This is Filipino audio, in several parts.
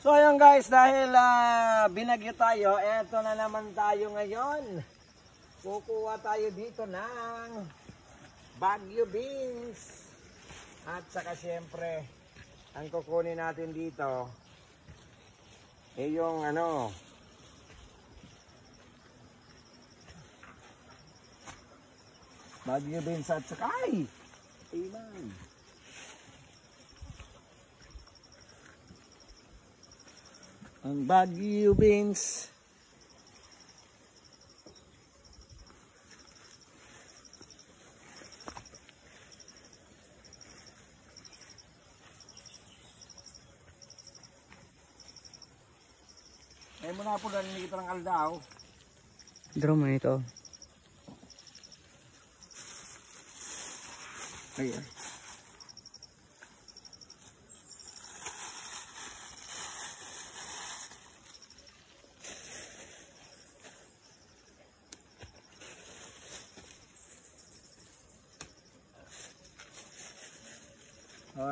So ayun guys, dahil binagyo tayo, eto na naman tayo ngayon. Kukuha tayo dito ng Baguio beans. At saka syempre, ang kukunin natin dito ay yung Baguio beans at saka Amen. Ang Baguio beans. Ay mo na po dahil hindi kita ng aldaw. Draw mo ito. Ayan.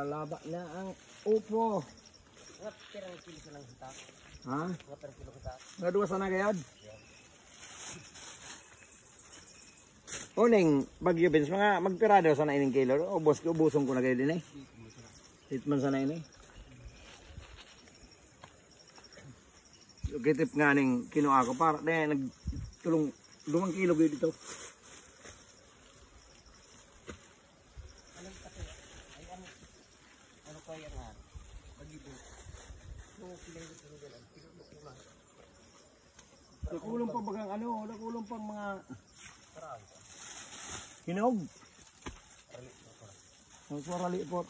Laba na ang upo. What pirang kilo sa lang kita? Ha? What pirang kilo kita? Nga duwa sana kayad? Uning Baguio beans, mga magpirado sana ining kilo. Ubusong ko na kayo din eh. Hitman sana ini. Kitip nga ning kinuha ko para nagtulong 2 kilo kayo dito. Nakulong pa bagang nakulong pang mga hinog. Ang sarali po.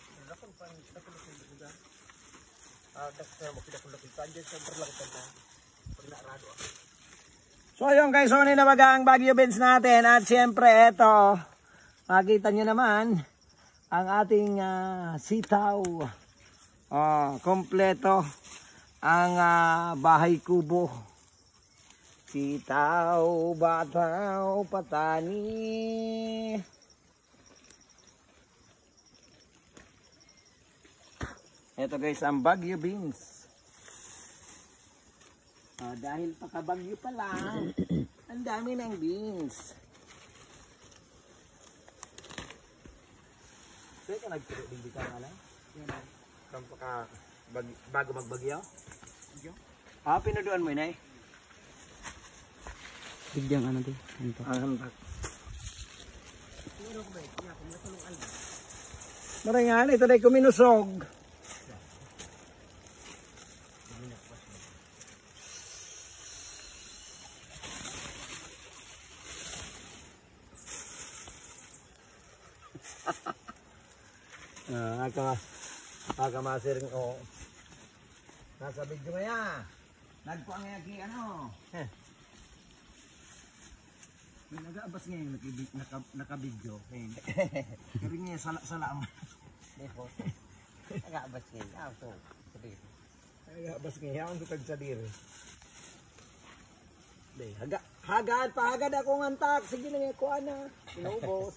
So ayun guys, so na bagang Baguio beans natin at siyempre eto, makita nyo naman ang ating sitaw. Kompleto ang bahay kubo. Sitaw, bataw, patani. Ito guys ang Baguio beans. Dahil pakabagyo pa lang, ang dami ng beans. So ito nagpili ka nga lang? Bago magbagyo? Pinuduan mo yun eh? Bigyang din. Maringan, ito na kuminusog. Nagkamasiring o. Nasa video nga nagpuang nga ki may nag-aabas ngayon naka-video. Kaya nga sala mo. Nag-aabas ngayon. Nag-aabas ngayon. Ang dukag sa diri. Hagad ako ngantak. Sige na nga kuha na. Sinubos.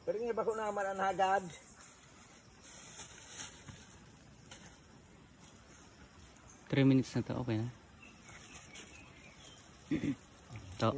Pero nga bako naman ang hagad. Three minutes na to, okay na? To.